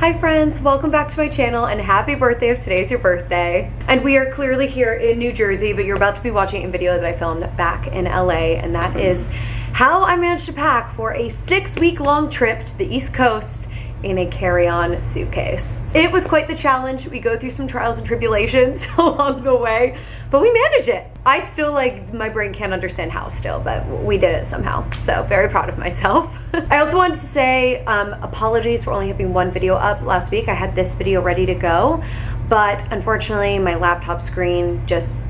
Hi friends, welcome back to my channel and happy birthday if today's your birthday. And we are clearly here in New Jersey, but you're about to be watching a video that I filmed back in LA, and that is how I managed to pack for a 6-week-long trip to the East Coast in a carry-on suitcase. It was quite the challenge. We go through some trials and tribulations along the way, but we managed it. I still, my brain can't understand how still, but we did it somehow. So very proud of myself. I also wanted to say apologies for only having one video up last week. I had this video ready to go, but unfortunately my laptop screen just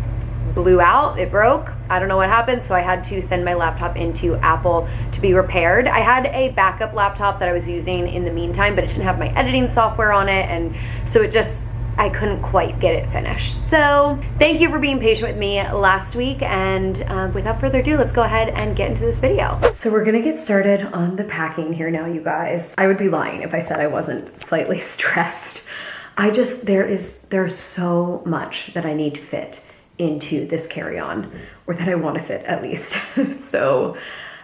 blew out, it broke. I don't know what happened, so I had to send my laptop into Apple to be repaired. I had a backup laptop that I was using in the meantime, but it didn't have my editing software on it, and so I couldn't quite get it finished. So thank you for being patient with me last week, and without further ado, let's go ahead and get into this video. So we're gonna get started on the packing here now, you guys. I would be lying if I said I wasn't slightly stressed. There's so much that I need to fit into this carry-on, or that I want to fit at least. So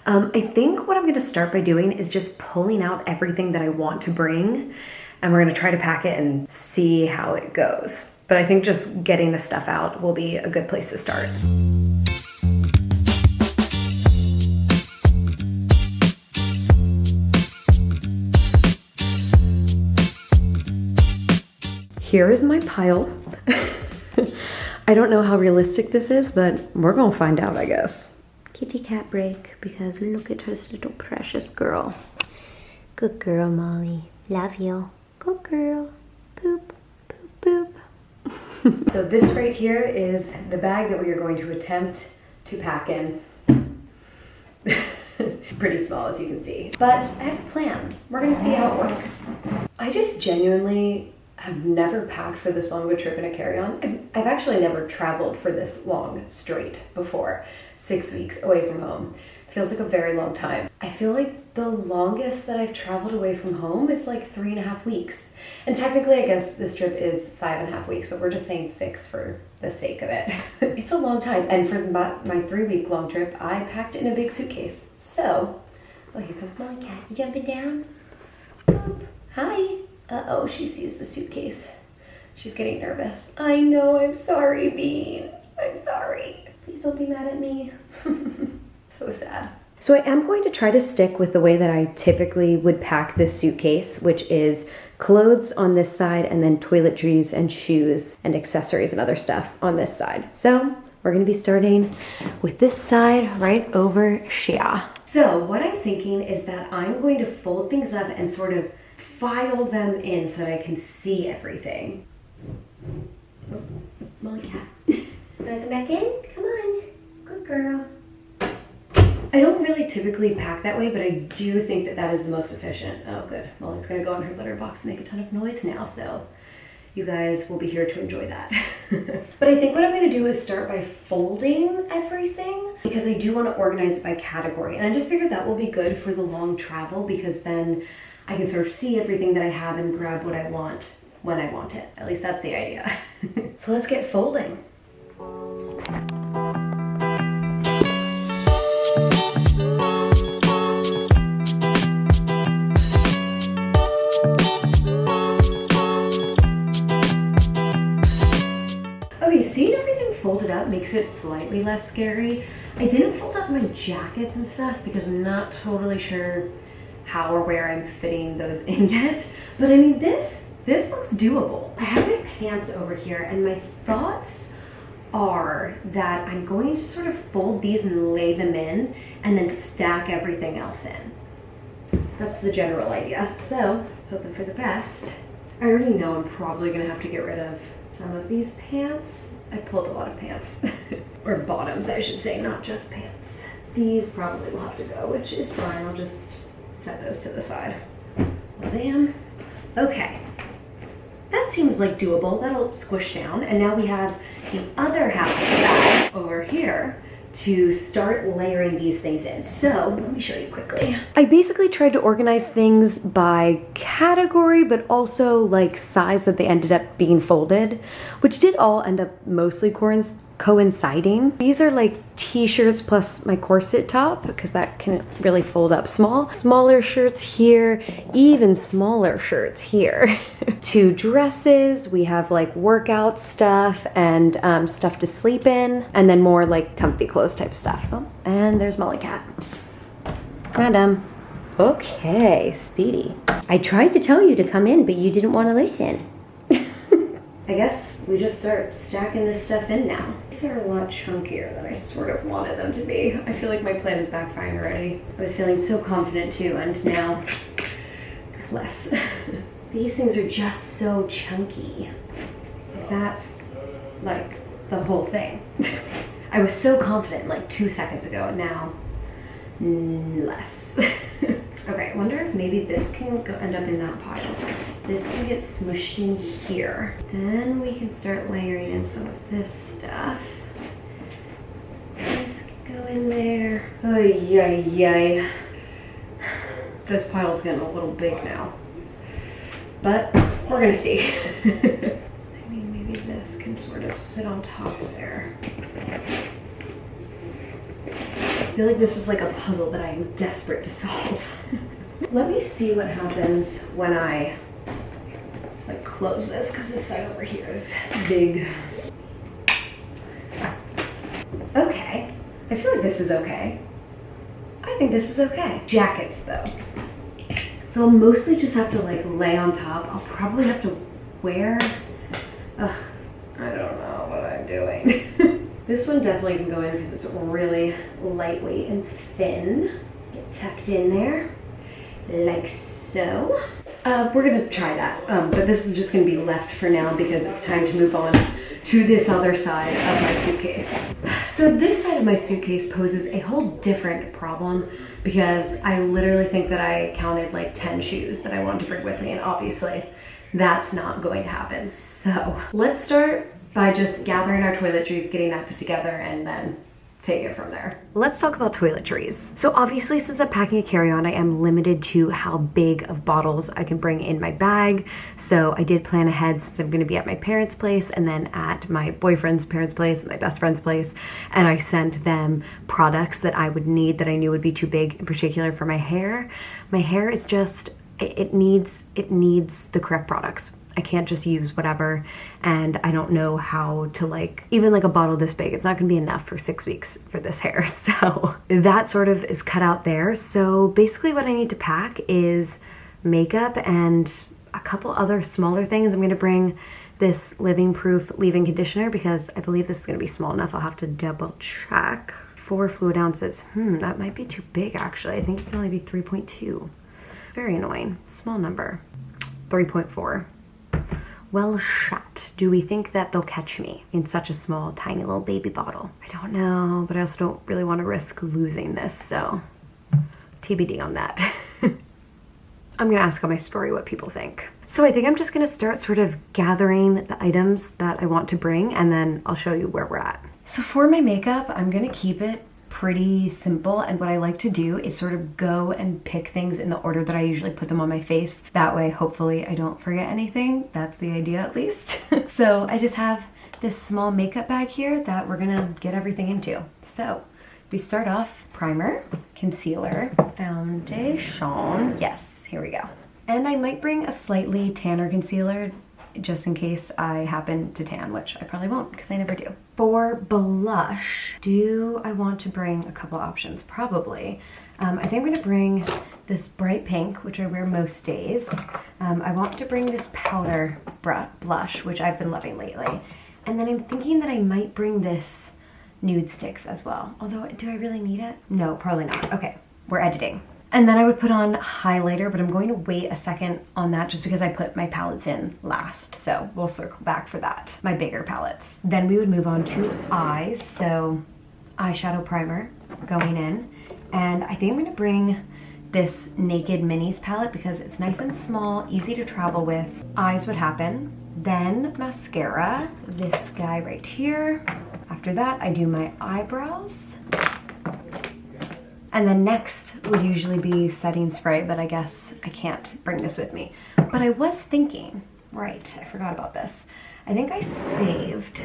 I think what I'm going to start by doing is just pulling out everything that I want to bring, and we're going to try to pack it and see how it goes. But I think just getting the stuff out will be a good place to start. Here is my pile. I don't know how realistic this is, but we're gonna find out, I guess. Kitty cat break, because look at this little precious girl. Good girl, Molly. Love you. Good girl. Boop, boop, boop. So this right here is the bag that we are going to attempt to pack in. Pretty small, as you can see. But I have a plan. We're gonna see how it works. I just genuinely have never packed for this long of a trip in a carry-on. I've actually never traveled for this long straight before. 6 weeks away from home. Feels like a very long time. I feel like the longest that I've traveled away from home is like 3.5 weeks. And technically, I guess this trip is 5.5 weeks, but we're just saying 6 for the sake of it. It's a long time. And for my 3-week long trip, I packed in a big suitcase. So, oh, here comes Molly Cat. You jumping down? Boop. Hi. Uh-oh, she sees the suitcase. She's getting nervous. I know, I'm sorry, Bean. I'm sorry. Please don't be mad at me. So sad. So I am going to try to stick with the way that I typically would pack this suitcase, which is clothes on this side and then toiletries and shoes and accessories and other stuff on this side. So we're gonna be starting with this side right over here. So what I'm thinking is that I'm going to fold things up and sort of file them in so that I can see everything. Oh, Molly Cat. Wanna come back in? Come on. Good girl. I don't really typically pack that way, but I do think that that is the most efficient. Oh, good. Molly's gonna go in her litter box and make a ton of noise now, so you guys will be here to enjoy that. But I think what I'm gonna do is start by folding everything, because I do wanna organize it by category. And I just figured that will be good for the long travel, because then I can sort of see everything that I have and grab what I want when I want it. At least that's the idea. So let's get folding. Okay, seeing everything folded up makes it slightly less scary. I didn't fold up my jackets and stuff because I'm not totally sure how or where I'm fitting those in yet. But I mean, this looks doable. I have my pants over here, and my thoughts are that I'm going to sort of fold these and lay them in and then stack everything else in. That's the general idea. So, hoping for the best. I already know I'm probably gonna have to get rid of some of these pants. I pulled a lot of pants. Or bottoms, I should say, not just pants. These probably will have to go, which is fine. I'll just set those to the side. Bam. Okay. That seems like doable. That'll squish down. And now we have the other half of the bag over here to start layering these things in. So let me show you quickly. I basically tried to organize things by category, but also like size that they ended up being folded, which did all end up mostly coinciding. These are like t-shirts plus my corset top because that can really fold up small. Smaller shirts here, even smaller shirts here. 2 dresses, we have like workout stuff and stuff to sleep in, and then more like comfy clothes type stuff. Oh, and there's Molly Cat. Madam. Okay, Speedy. I tried to tell you to come in, but you didn't want to listen. I guess we just start stacking this stuff in now. These are a lot chunkier than I sort of wanted them to be. I feel like my plan is backfiring already. I was feeling so confident too, and now less. These things are just so chunky. That's like the whole thing. I was so confident like 2 seconds ago, and now less. Okay, I wonder if maybe this can end up in that pile. This can get smushed in here. Then we can start layering in some of this stuff. This can go in there. Ay, ay, ay. This pile's getting a little big now. But we're gonna see. I mean, maybe this can sort of sit on top there. I feel like this is like a puzzle that I am desperate to solve. Let me see what happens when I like close this, because this side over here is big. Okay, I feel like this is okay. I think this is okay. Jackets though. They'll mostly just have to like lay on top. I'll probably have to wear, ugh, I don't know what I'm doing. This one definitely can go in because it's really lightweight and thin. Get tucked in there, like so. We're gonna try that, but this is just gonna be left for now because it's time to move on to this other side of my suitcase. So this side of my suitcase poses a whole different problem because I literally think that I counted like 10 shoes that I wanted to bring with me, and obviously that's not going to happen. So let's start by just gathering our toiletries, getting that put together, and then take it from there. Let's talk about toiletries. So obviously, since I'm packing a carry-on, I am limited to how big of bottles I can bring in my bag. So I did plan ahead since I'm gonna be at my parents' place and then at my boyfriend's parents' place and my best friend's place. And I sent them products that I would need that I knew would be too big, in particular for my hair. My hair is just, it needs the correct products. I can't just use whatever, and I don't know how to like, even like a bottle this big, it's not gonna be enough for 6 weeks for this hair. So that sort of is cut out there. So basically what I need to pack is makeup and a couple other smaller things. I'm gonna bring this Living Proof leave-in conditioner because I believe this is gonna be small enough. I'll have to double check. 4 fluid ounces. That might be too big actually. I think it can only be 3.2. Very annoying, small number. 3.4. Well, shut. Do we think that they'll catch me in such a small, tiny little baby bottle? I don't know, but I also don't really want to risk losing this, so TBD on that. I'm gonna ask on my story what people think. So I think I'm just gonna start sort of gathering the items that I want to bring, and then I'll show you where we're at. So for my makeup, I'm gonna keep it pretty simple, and what I like to do is sort of go and pick things in the order that I usually put them on my face. That way, hopefully, I don't forget anything. That's the idea, at least. So I just have this small makeup bag here that we're gonna get everything into. So we start off primer, concealer, foundation. Yes, here we go. And I might bring a slightly tanner concealer just in case I happen to tan, which I probably won't because I never do. For blush, do I want to bring a couple options? Probably. I think I'm gonna bring this bright pink, which I wear most days. I want to bring this powder blush, which I've been loving lately. And then I'm thinking that I might bring this nude sticks as well. Although, do I really need it? No, probably not. Okay, we're editing. And then I would put on highlighter, but I'm going to wait a second on that just because I put my palettes in last. So we'll circle back for that, my bigger palettes. Then we would move on to eyes. So eyeshadow primer going in. And I think I'm gonna bring this Naked Minis palette because it's nice and small, easy to travel with. Eyes would happen. Then mascara, this guy right here. After that, I do my eyebrows. And then next would usually be setting spray, but I guess I can't bring this with me. But I was thinking, right, I forgot about this. I think I saved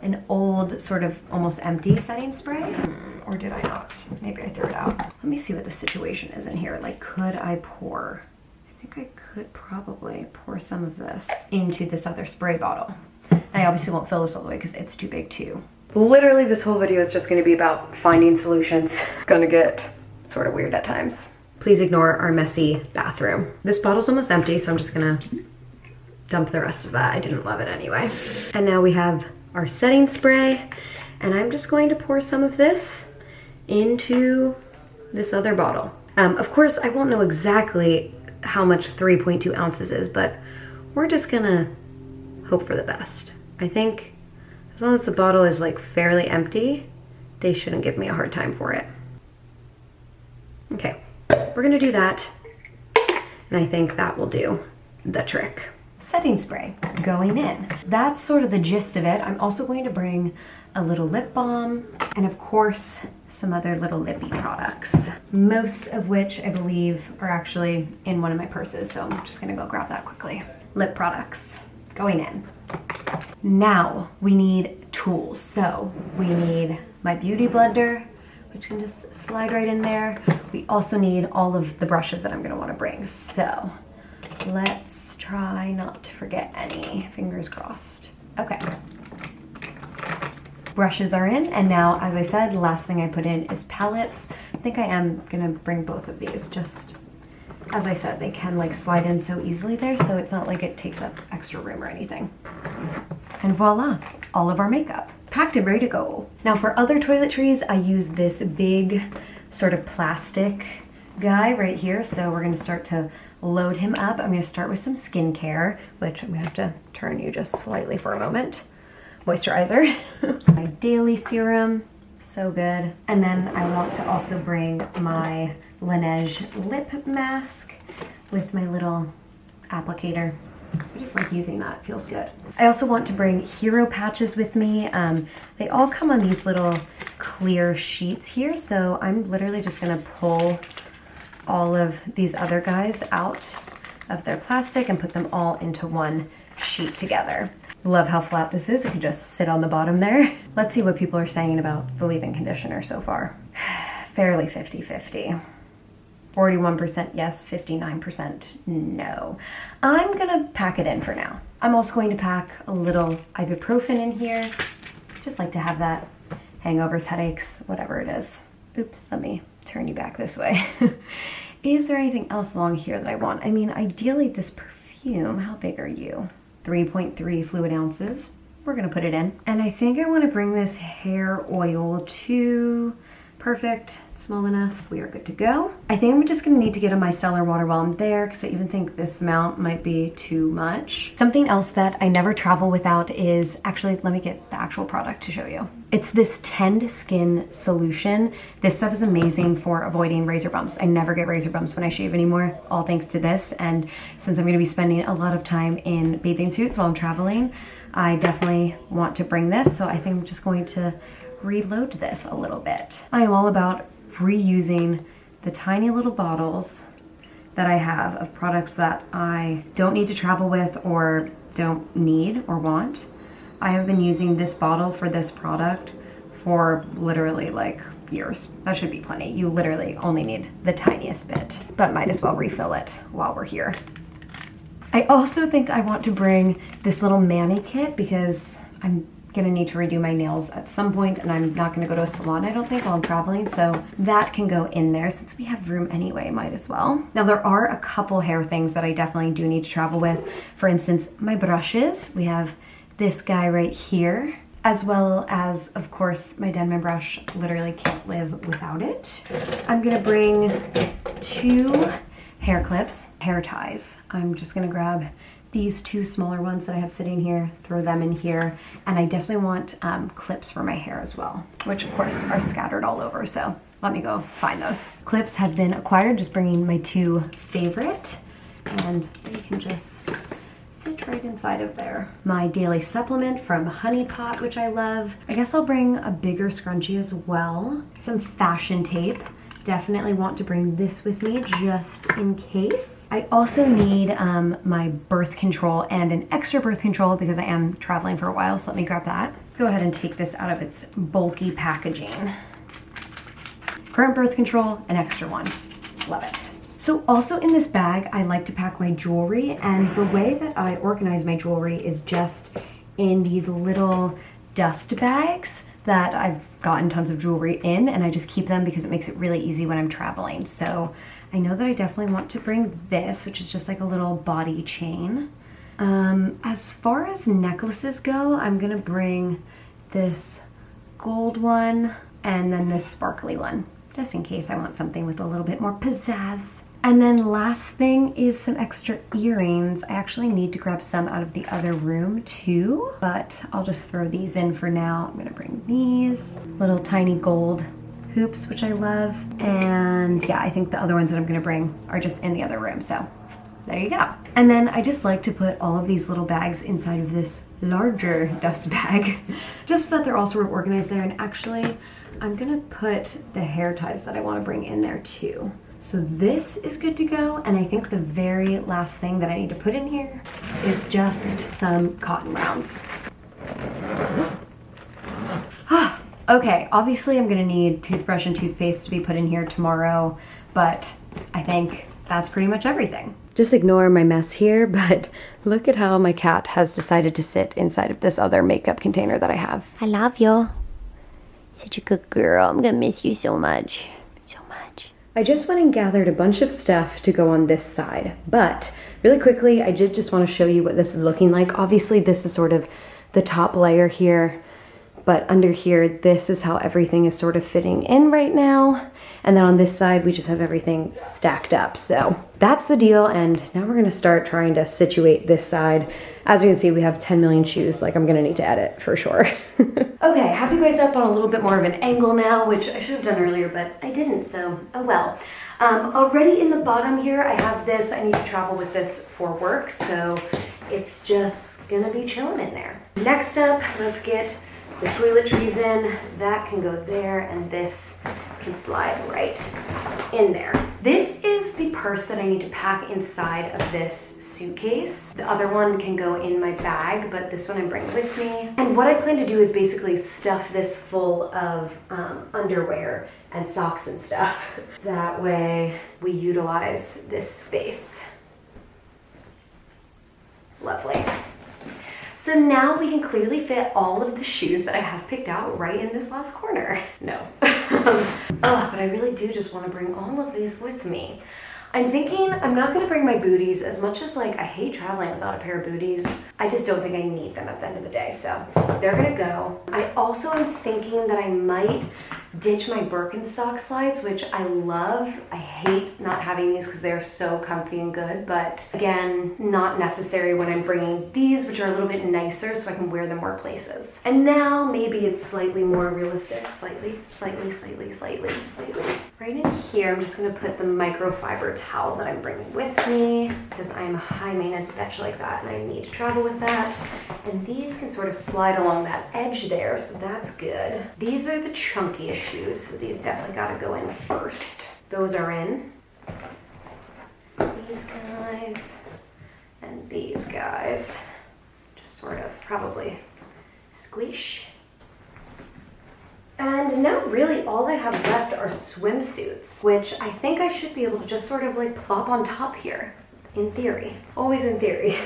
an old sort of almost empty setting spray, or did I not? Maybe I threw it out. Let me see what the situation is in here. Like, could I pour? I think I could probably pour some of this into this other spray bottle. And I obviously won't fill this all the way because it's too big too. Literally this whole video is just gonna be about finding solutions. It's gonna get sort of weird at times. Please ignore our messy bathroom. This bottle's almost empty, so I'm just gonna dump the rest of that. I didn't love it anyway. And now we have our setting spray, and I'm just going to pour some of this into this other bottle. Of course, I won't know exactly how much 3.2 ounces is, but we're just gonna hope for the best. I think as long as the bottle is like fairly empty, they shouldn't give me a hard time for it. Okay, we're gonna do that, and I think that will do the trick. Setting spray going in. That's sort of the gist of it. I'm also going to bring a little lip balm and of course some other little lippy products, most of which I believe are actually in one of my purses, so I'm just gonna go grab that quickly. Lip products going in. Now we need tools. So we need my beauty blender, which can just slide right in there. We also need all of the brushes that I'm gonna wanna bring. So let's try not to forget any, fingers crossed. Okay. Brushes are in, and now, as I said, last thing I put in is palettes. I think I am gonna bring both of these, just, as I said, they can like slide in so easily there, so it's not like it takes up extra room or anything. And voila, all of our makeup. Packed and ready to go. Now for other toiletries, I use this big sort of plastic guy right here, so we're gonna start to load him up. I'm gonna start with some skincare, which I'm gonna have to turn you just slightly for a moment. Moisturizer. My daily serum, so good. And then I want to also bring my Laneige lip mask with my little applicator. I just like using that, it feels good. I also want to bring hero patches with me. They all come on these little clear sheets here, so I'm literally just gonna pull all of these other guys out of their plastic and put them all into one sheet together. Love how flat this is. It can just sit on the bottom there. Let's see what people are saying about the leave-in conditioner so far. Fairly 50-50. 41% yes, 59% no. I'm gonna pack it in for now. I'm also going to pack a little ibuprofen in here. Just like to have that. Hangovers, headaches, whatever it is. Oops, let me turn you back this way. Is there anything else along here that I want? I mean, ideally this perfume, how big are you? 3.3 fluid ounces. We're gonna put it in. And I think I wanna bring this hair oil to, perfect, small enough, we are good to go. I think I'm just gonna need to get a micellar water while I'm there because I even think this amount might be too much. Something else that I never travel without is, actually, let me get the actual product to show you. It's this Tend Skin solution. This stuff is amazing for avoiding razor bumps. I never get razor bumps when I shave anymore, all thanks to this. And since I'm gonna be spending a lot of time in bathing suits while I'm traveling, I definitely want to bring this. So I think I'm just going to reload this a little bit. I am all about reusing the tiny little bottles that I have of products that I don't need to travel with or don't need or want. I have been using this bottle for this product for literally like years. That should be plenty. You literally only need the tiniest bit, but might as well refill it while we're here. I also think I want to bring this little mani kit because I'm gonna need to redo my nails at some point and I'm not gonna go to a salon, I don't think, while I'm traveling, so that can go in there since we have room anyway, might as well. Now there are a couple hair things that I definitely do need to travel with. For instance, my brushes. We have this guy right here, as well as, of course, my Denman brush. Literally can't live without it. I'm gonna bring 2 hair clips, hair ties. I'm just gonna grab these 2 smaller ones that I have sitting here, throw them in here, and I definitely want clips for my hair as well, which of course are scattered all over, so let me go find those. Clips have been acquired, just bringing my 2 favorite, and they can just sit right inside of there. My daily supplement from Honey Pot, which I love. I guess I'll bring a bigger scrunchie as well. Some fashion tape. Definitely want to bring this with me just in case. I also need my birth control and an extra birth control because I am traveling for a while, so let me grab that. Go ahead and take this out of its bulky packaging. Current birth control, an extra one. Love it. So also in this bag, I like to pack my jewelry, and the way that I organize my jewelry is just in these little dust bags that I've gotten tons of jewelry in, and I just keep them because it makes it really easy when I'm traveling. So I know that I definitely want to bring this, which is just like a little body chain. As far as necklaces go, I'm gonna bring this gold one and then this sparkly one, just in case I want something with a little bit more pizzazz. And then last thing is some extra earrings. I actually need to grab some out of the other room too, but I'll just throw these in for now. I'm gonna bring these little tiny gold hoops, which I love. And yeah, I think the other ones that I'm gonna bring are just in the other room, so there you go. And then I just like to put all of these little bags inside of this larger dust bag, just so that they're all sort of organized there. And actually, I'm gonna put the hair ties that I wanna bring in there too. So this is good to go, and I think the very last thing that I need to put in here is just some cotton rounds. Okay, obviously I'm gonna need toothbrush and toothpaste to be put in here tomorrow, but I think that's pretty much everything. Just ignore my mess here, but look at how my cat has decided to sit inside of this other makeup container that I have. I love you. Such a good girl. I'm gonna miss you so much. So much. I just went and gathered a bunch of stuff to go on this side, but really quickly, I did just want to show you what this is looking like. Obviously, this is sort of the top layer here, but under here, this is how everything is sort of fitting in right now. And then on this side, we just have everything stacked up. So that's the deal. And now we're gonna start trying to situate this side. As you can see, we have 10 million shoes. Like, I'm gonna need to edit for sure. Okay, have you guys up on a little bit more of an angle now, which I should have done earlier, but I didn't, so oh well. Already in the bottom here, I have this. I need to travel with this for work, so it's just gonna be chilling in there. Next up, let's get the toiletries in. That can go there, and this can slide right in there. This is the purse that I need to pack inside of this suitcase. The other one can go in my bag, but this one I'm bringing with me. And what I plan to do is basically stuff this full of underwear and socks and stuff. That way we utilize this space. Lovely. So now we can clearly fit all of the shoes that I have picked out right in this last corner. No. But I really do just want to bring all of these with me. I'm thinking I'm not going to bring my booties. As much as like I hate traveling without a pair of booties, I just don't think I need them at the end of the day, so they're gonna go. I also am thinking that I might ditch my Birkenstock slides, which I love. I hate not having these because they're so comfy and good, but again, not necessary when I'm bringing these, which are a little bit nicer so I can wear them more places. And now maybe it's slightly more realistic, slightly. Right in here, I'm just gonna put the microfiber towel that I'm bringing with me because I'm a high maintenance bitch like that and I need to travel with that. And these can sort of slide along that edge there, so that's good. These are the chunkiest shoes, so these definitely gotta go in first. Those are in. These guys and these guys. Just sort of probably squish. And now really all I have left are swimsuits, which I think I should be able to just sort of like plop on top here, in theory. Always in theory.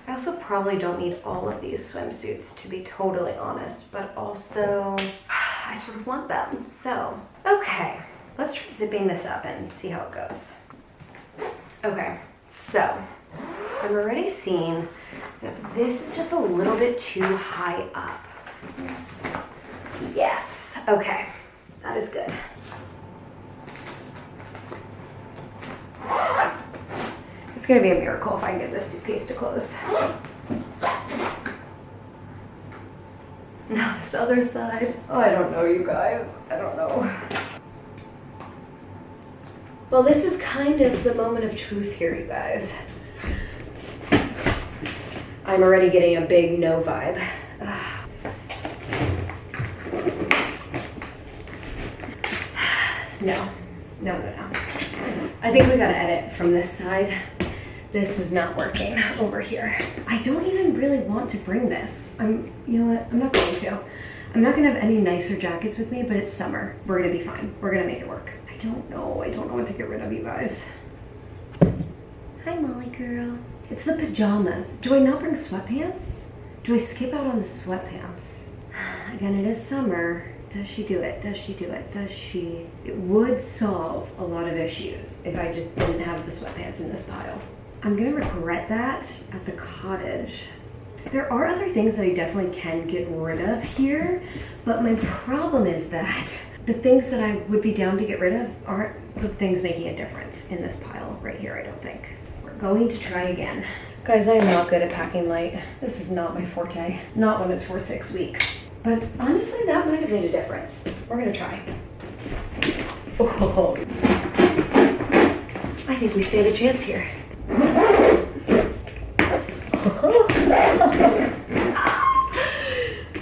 I also probably don't need all of these swimsuits, to be totally honest, but also I sort of want them. So, okay, let's try zipping this up and see how it goes. Okay, so I'm already seeing that this is just a little bit too high up. Yes, okay, that is good. It's gonna be a miracle if I can get this suitcase to close. Now this other side. Oh, I don't know, you guys. I don't know. Well, this is kind of the moment of truth here, you guys. I'm already getting a big no vibe. No. I think we gotta edit from this side. This is not working over here. I don't even really want to bring this. You know what, I'm not going to. I'm not gonna have any nicer jackets with me, but it's summer. We're gonna be fine. We're gonna make it work. I don't know what to get rid of, you guys. Hi, Molly girl. It's the pajamas. Do I not bring sweatpants? Do I skip out on the sweatpants? Again, it is summer. Does she do it? Does she do it? Does she? It would solve a lot of issues if I just didn't have the sweatpants in this pile. I'm gonna regret that at the cottage. There are other things that I definitely can get rid of here, but my problem is that the things that I would be down to get rid of aren't the things making a difference in this pile right here, I don't think. We're going to try again. Guys, I am not good at packing light. This is not my forte. Not when it's for 6 weeks. But honestly, that might have made a difference. We're gonna try. Oh. I think we stand a chance here.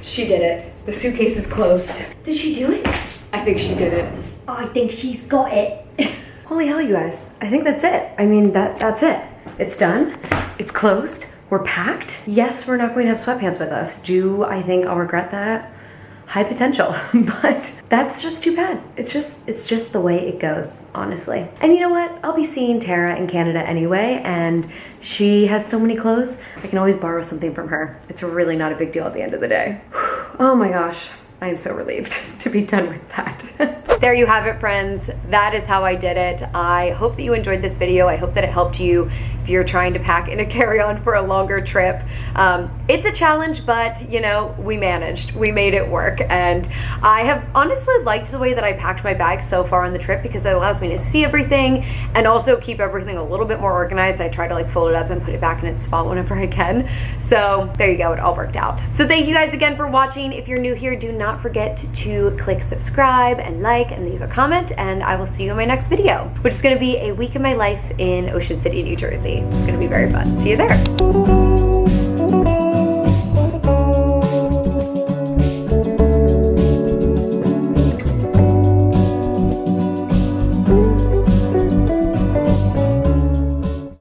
She did it. The suitcase is closed. Did she do it? I think she did it. Oh, I think she's got it. Holy hell, you guys. I think that's it. I mean, that's it. It's done. It's closed. We're packed. Yes, we're not going to have sweatpants with us. Do I think I'll regret that? High potential, but that's just too bad. It's just the way it goes, honestly. And you know what? I'll be seeing Tara in Canada anyway, and she has so many clothes. I can always borrow something from her. It's really not a big deal at the end of the day. Oh my gosh. I am so relieved to be done with that. There you have it, friends. That is how I did it. I hope that you enjoyed this video. I hope that it helped you if you're trying to pack in a carry-on for a longer trip. It's a challenge, but you know, we managed. We made it work. And I have honestly liked the way that I packed my bag so far on the trip because it allows me to see everything and also keep everything a little bit more organized. I try to like fold it up and put it back in its spot whenever I can. So there you go, it all worked out. So thank you guys again for watching. If you're new here, do not forget to click subscribe and like and leave a comment, and I will see you in my next video, which is going to be a week in my life in Ocean City, New Jersey. It's going to be very fun. See you there.